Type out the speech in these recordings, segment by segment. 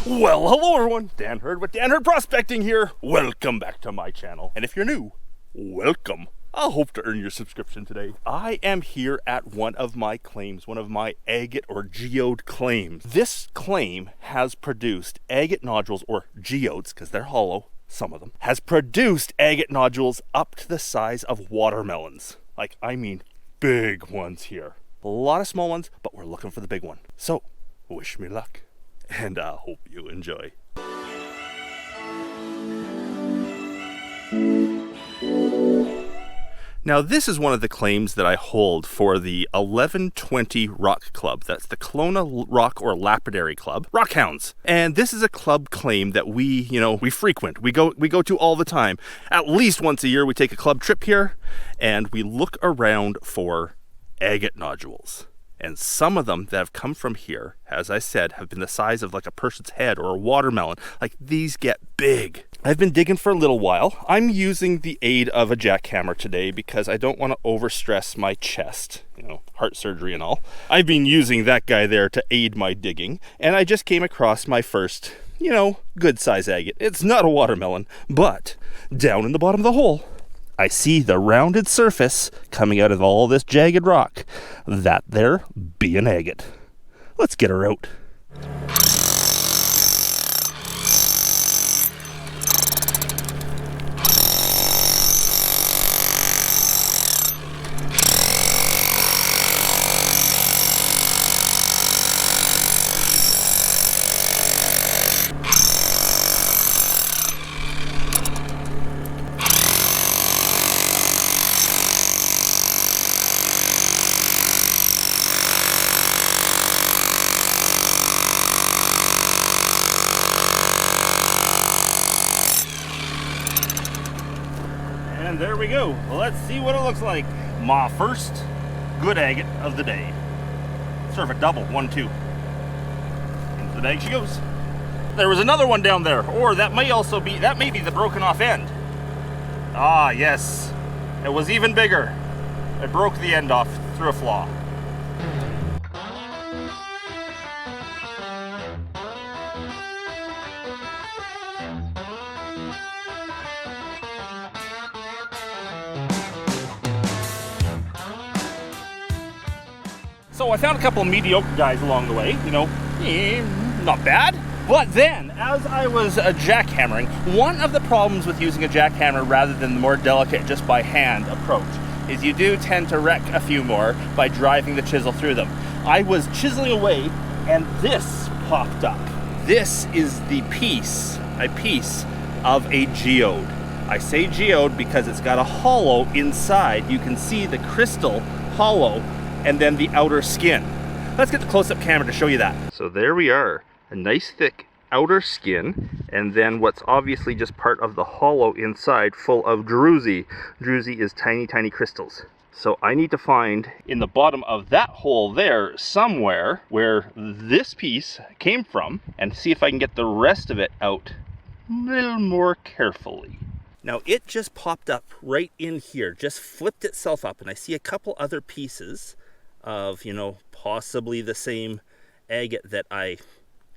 Well, hello everyone, Dan Hurd with Dan Hurd Prospecting here. Welcome back to my channel. And if you're new, welcome. I hope to earn your subscription today. I am here at one of my claims, one of my agate or geode claims. This claim has produced agate nodules, or geodes, because they're hollow, some of them, has produced agate nodules up to the size of watermelons. Like, I mean, big ones here. A lot of small ones, but we're looking for the big one. So, wish me luck. And I hope you enjoy. Now this is one of the claims that I hold for the 1120 Rock Club. That's the Kelowna Rock or Lapidary Club, Rock Hounds. And this is a club claim that we frequent. We go to all the time. At least once a year we take a club trip here and we look around for agate nodules. And some of them that have come from here, as I said, have been the size of like a person's head or a watermelon. Like, these get big. I've been digging for a little while. I'm using the aid of a jackhammer today because I don't want to overstress my chest, heart surgery and all. I've been using that guy there to aid my digging, and I just came across my first, good size agate. It's not a watermelon, but down in the bottom of the hole, I see the rounded surface coming out of all this jagged rock. That there be an agate. Let's get her out. And there we go. Let's see what it looks like. My first good agate of the day. Sort of a double, 1-2. Into the bag she goes. There was another one down there, or that may be the broken off end. Ah, yes. It was even bigger. I broke the end off through a flaw. So I found a couple of mediocre guys along the way, not bad. But then, as I was jackhammering, one of the problems with using a jackhammer rather than the more delicate just by hand approach is you do tend to wreck a few more by driving the chisel through them. I was chiseling away and this popped up. This is a piece of a geode. I say geode because it's got a hollow inside. You can see the crystal hollow and then the outer skin. Let's get the close-up camera to show you that. So there we are, a nice thick outer skin, and then what's obviously just part of the hollow inside full of druzy. Druzy is tiny, tiny crystals. So I need to find in the bottom of that hole there somewhere where this piece came from and see if I can get the rest of it out a little more carefully. Now it just popped up right in here, just flipped itself up, and I see a couple other pieces of, possibly the same agate that I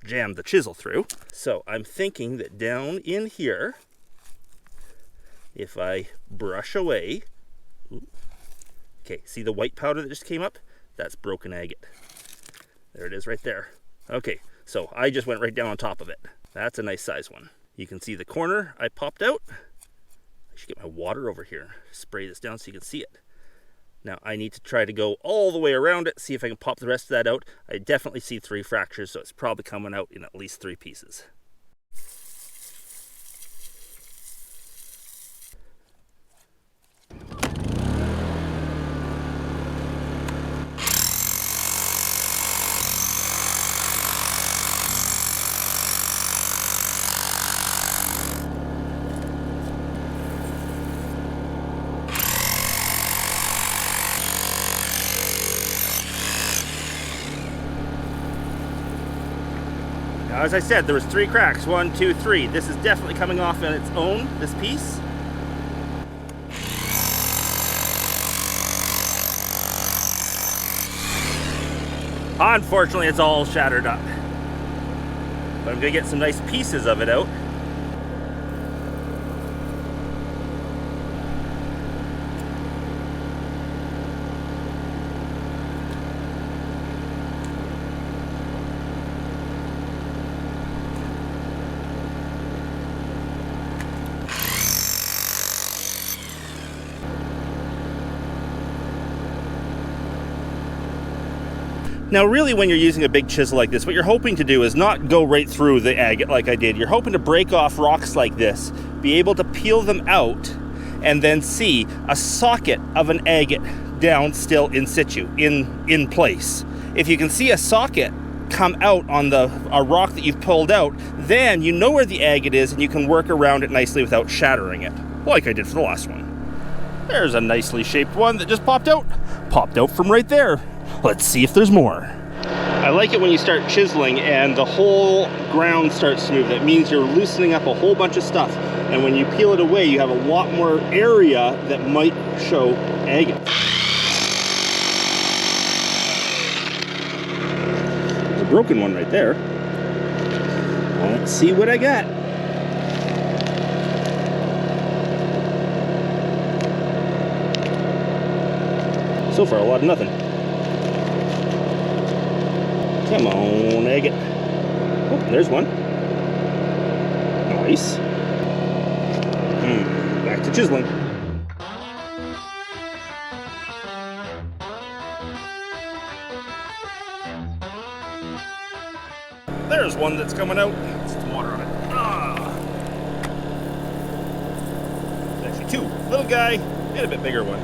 jammed the chisel through. So I'm thinking that down in here, if I brush away, okay, see the white powder that just came up? That's broken agate. There it is right there. Okay, so I just went right down on top of it. That's a nice size one. You can see the corner I popped out. I should get my water over here, spray this down so you can see it. Now I need to try to go all the way around it, see if I can pop the rest of that out. I definitely see 3 fractures, so it's probably coming out in at least 3 pieces. Now, as I said, there was 3 cracks, 1, 2, 3. This is definitely coming off on its own, this piece. Unfortunately, it's all shattered up. but I'm gonna get some nice pieces of it out. Now really when you're using a big chisel like this, what you're hoping to do is not go right through the agate like I did. You're hoping to break off rocks like this, be able to peel them out, and then see a socket of an agate down still in situ, in place. If you can see a socket come out on a rock that you've pulled out, then you know where the agate is and you can work around it nicely without shattering it, like I did for the last one. There's a nicely shaped one that just popped out from right there. Let's see if there's more. I like it when you start chiseling and the whole ground starts to move. That means you're loosening up a whole bunch of stuff. And when you peel it away, you have a lot more area that might show agate. There's a broken one right there. Let's see what I got. So far, a lot of nothing. Come on, agate. Oh, there's one. Nice. Back to chiseling. There's one that's coming out. Let's get some water on it. There's actually two. Little guy and a bit bigger one.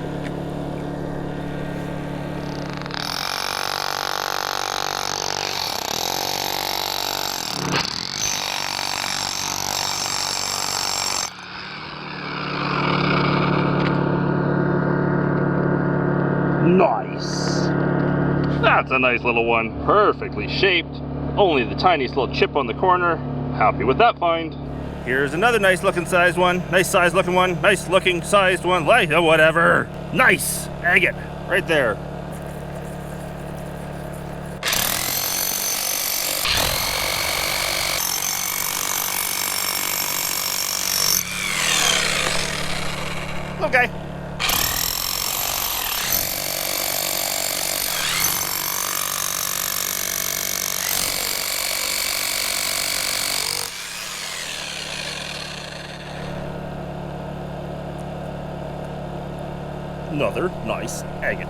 Nice. That's a nice little one. Perfectly shaped. Only the tiniest little chip on the corner. Happy with that find. Here's another nice looking sized one. Nice sized looking one. Nice looking sized one. Like whatever. Nice agate. Right there. Okay. Another nice agate.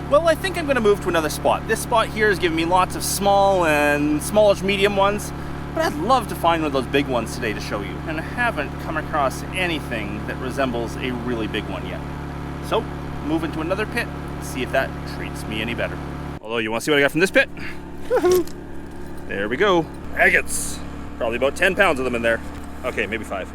Well, I think I'm going to move to another spot. This spot here is giving me lots of small and smallish medium ones, but I'd love to find one of those big ones today to show you, and I haven't come across anything that resembles a really big one yet. So, move into another pit, see if that treats me any better. Although, you want to see what I got from this pit? Woohoo! There we go. Agates. Probably about 10 pounds of them in there. Okay, maybe 5.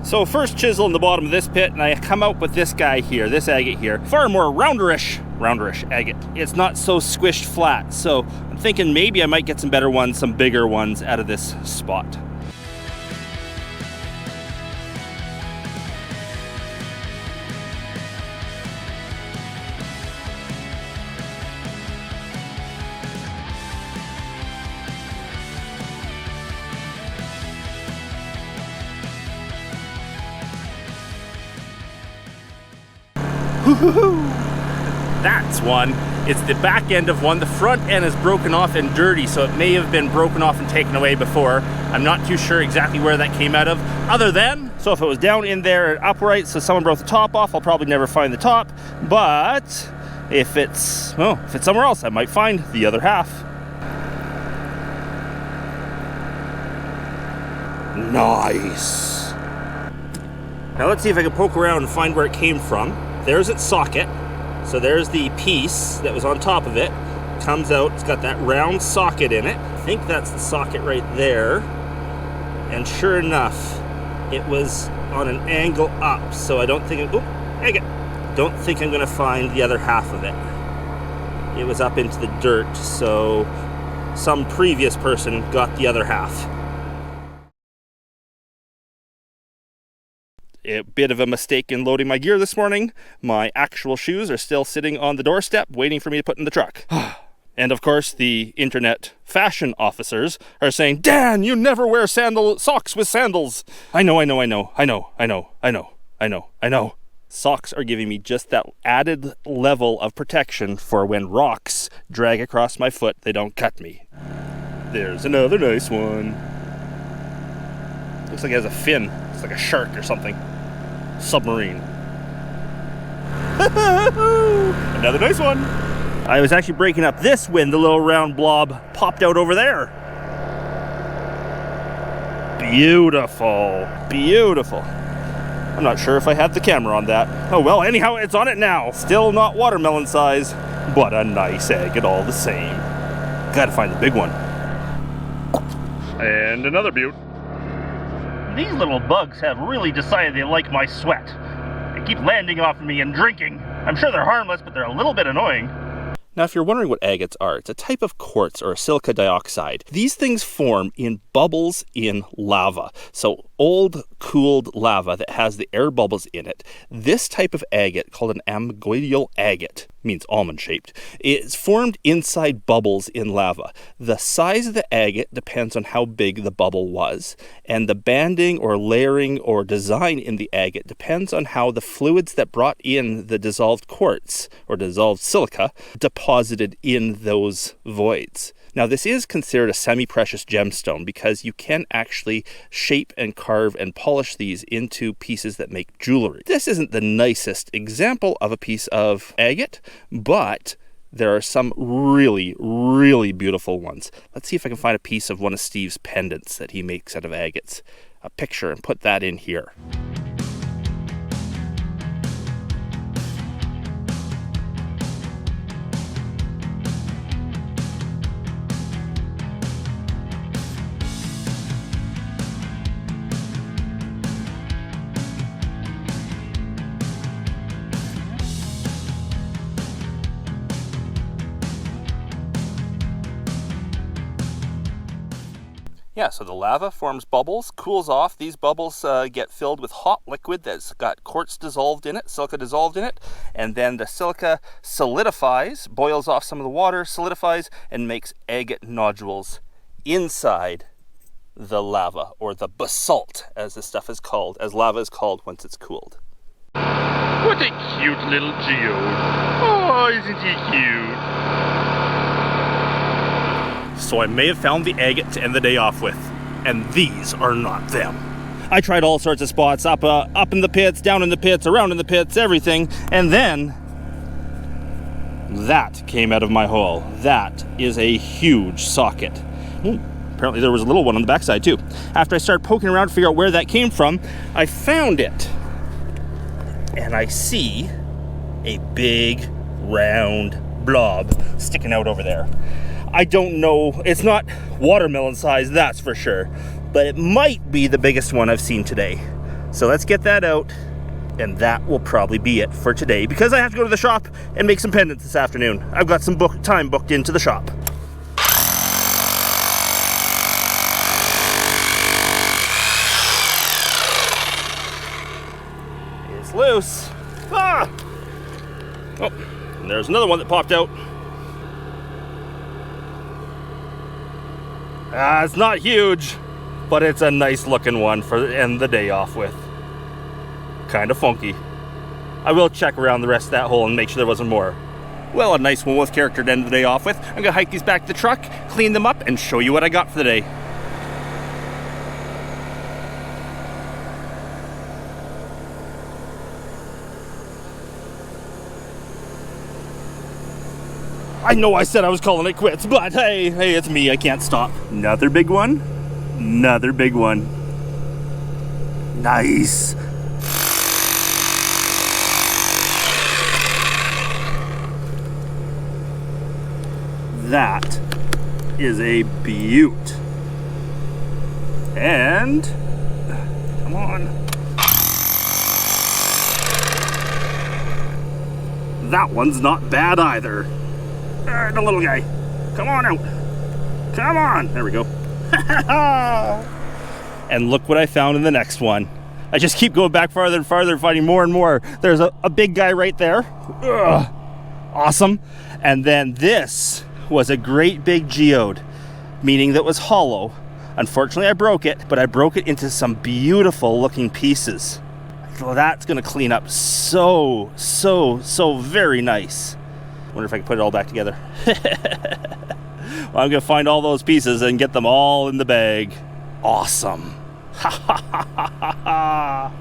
So first chisel in the bottom of this pit, and I come out with this guy here, this agate here. Far more rounderish agate. It's not so squished flat, so I'm thinking maybe I might get some better ones, some bigger ones out of this spot. That's one. It's the back end of one. The front end is broken off and dirty, so it may have been broken off and taken away before. I'm not too sure exactly where that came out of, other than, so if it was down in there and upright, so someone broke the top off, I'll probably never find the top. But if it's somewhere else, I might find the other half. Nice. Now let's see if I can poke around and find where it came from. There's its socket. So there's the piece that was on top of it. Comes out, it's got that round socket in it. I think that's the socket right there. And sure enough, it was on an angle up. So I don't think, don't think I'm gonna find the other half of it. It was up into the dirt, so some previous person got the other half. A bit of a mistake in loading my gear this morning. My actual shoes are still sitting on the doorstep waiting for me to put in the truck. And of course, the internet fashion officers are saying, Dan, you never wear socks with sandals. I know. Socks are giving me just that added level of protection for when rocks drag across my foot, they don't cut me. There's another nice one. Looks like it has a fin. It's like a shark or something. Submarine. Another nice one. I was actually breaking up this when the little round blob popped out over there. Beautiful. Beautiful. I'm not sure if I have the camera on that. Oh well, anyhow, it's on it now. Still not watermelon size, but a nice agate all the same. Gotta find the big one. And another beaut. These little bugs have really decided they like my sweat. They keep landing off of me and drinking. I'm sure they're harmless, but they're a little bit annoying. Now, if you're wondering what agates are, it's a type of quartz or silica dioxide. These things form in bubbles in lava. So old cooled lava that has the air bubbles in it. This type of agate, called an amgoidal agate, means almond shaped, is formed inside bubbles in lava. The size of the agate depends on how big the bubble was, and the banding or layering or design in the agate depends on how the fluids that brought in the dissolved quartz or dissolved silica deposited in those voids. Now, this is considered a semi-precious gemstone because you can actually shape and carve and polish these into pieces that make jewelry. This isn't the nicest example of a piece of agate, but there are some really, really beautiful ones. Let's see if I can find a piece of one of Steve's pendants that he makes out of agates. A picture, and put that in here. Yeah, so the lava forms bubbles, cools off. These bubbles get filled with hot liquid that's got quartz dissolved in it, silica dissolved in it, and then the silica solidifies, boils off some of the water, solidifies, and makes agate nodules inside the lava, or the basalt, as this stuff is called, as lava is called once it's cooled. What a cute little geode. Oh, isn't he cute? So I may have found the agate to end the day off with, and these are not them. I tried all sorts of spots, up in the pits, down in the pits, around in the pits, everything, and then that came out of my hole. That is a huge socket. Ooh, apparently there was a little one on the backside too. After I started poking around to figure out where that came from, I found it. And I see a big round blob sticking out over there. I don't know, it's not watermelon size, that's for sure, but it might be the biggest one I've seen today. So let's get that out, and that will probably be it for today, because I have to go to the shop and make some pendants this afternoon. I've got some time booked into the shop. It's loose. Ah! Oh, and there's another one that popped out. It's not huge, but it's a nice looking one for to end the day off with. Kind of funky. I will check around the rest of that hole and make sure there wasn't more. Well, a nice one with character to end the day off with. I'm gonna hike these back to the truck, clean them up, and show you what I got for the day. I know I said I was calling it quits, but hey, it's me, I can't stop. Another big one. Another big one. Nice. That is a beaut. And, come on. That one's not bad either. The little guy. Come on out. Come on. There we go. And look what I found in the next one. I just keep going back farther and farther, finding more and more. There's a big guy right there. Ugh. Awesome. And then this was a great big geode, meaning that it was hollow. Unfortunately, I broke it, but I broke it into some beautiful looking pieces. So that's gonna clean up so very nice. Wonder if I can put it all back together. Well, I'm gonna find all those pieces and get them all in the bag. Awesome. Ha ha ha ha ha.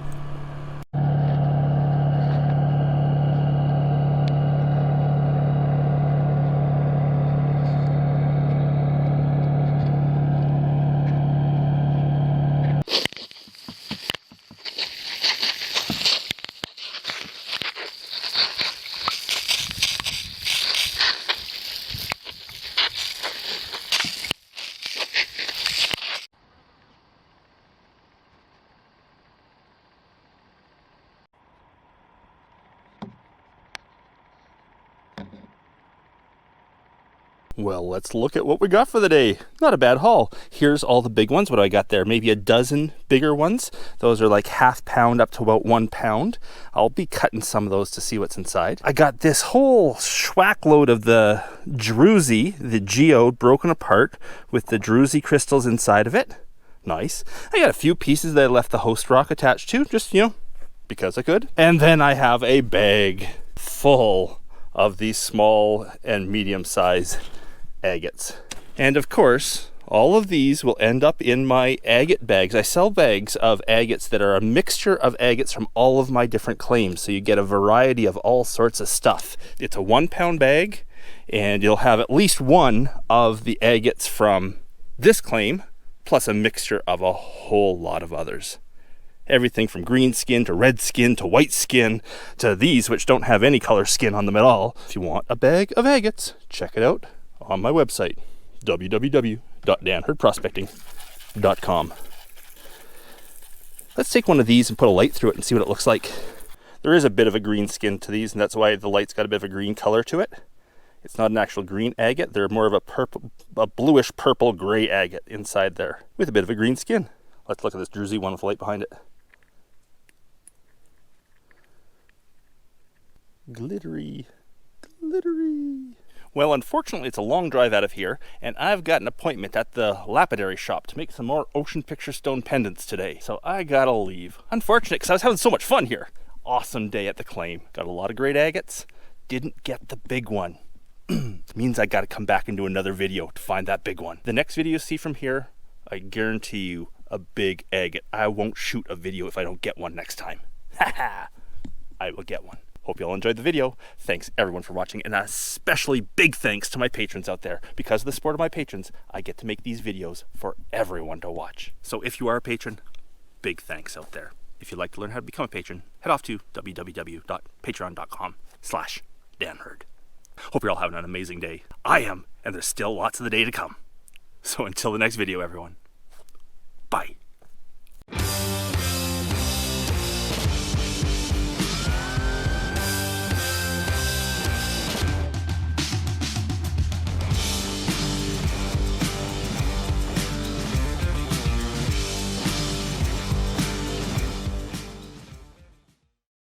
Well, let's look at what we got for the day. Not a bad haul. Here's all the big ones. What do I got there? Maybe a dozen bigger ones. Those are like ½ pound up to about 1 pound. I'll be cutting some of those to see what's inside. I got this whole schwack load of the druzy, the geode, broken apart with the druzy crystals inside of it. Nice. I got a few pieces that I left the host rock attached to, just, you know, because I could. And then I have a bag full of these small and medium size agates. And of course, all of these will end up in my agate bags. I sell bags of agates that are a mixture of agates from all of my different claims, so you get a variety of all sorts of stuff. It's a 1 pound bag, and you'll have at least one of the agates from this claim, plus a mixture of a whole lot of others. Everything from green skin to red skin to white skin to these which don't have any color skin on them at all. If you want a bag of agates, check it out on my website, www.danhurdprospecting.com. Let's take one of these and put a light through it and see what it looks like. There is a bit of a green skin to these, and that's why the light's got a bit of a green color to it. It's not an actual green agate. They're more of a bluish purple gray agate inside there with a bit of a green skin. Let's look at this druzy one with light behind it. Glittery, glittery. Well, unfortunately, it's a long drive out of here, and I've got an appointment at the lapidary shop to make some more ocean picture stone pendants today. So I gotta leave. Unfortunate, because I was having so much fun here. Awesome day at the claim. Got a lot of great agates. Didn't get the big one. It means I gotta come back and do another video to find that big one. The next video you see from here, I guarantee you, a big agate. I won't shoot a video if I don't get one next time. Haha! I will get one. Hope you all enjoyed the video. Thanks everyone for watching, and especially big thanks to my patrons out there. Because of the support of my patrons, I get to make these videos for everyone to watch. So if you are a patron, big thanks out there. If you'd like to learn how to become a patron, head off to www.patreon.com/Dan Hurd. Hope you're all having an amazing day. I am, and there's still lots of the day to come. So until the next video, everyone.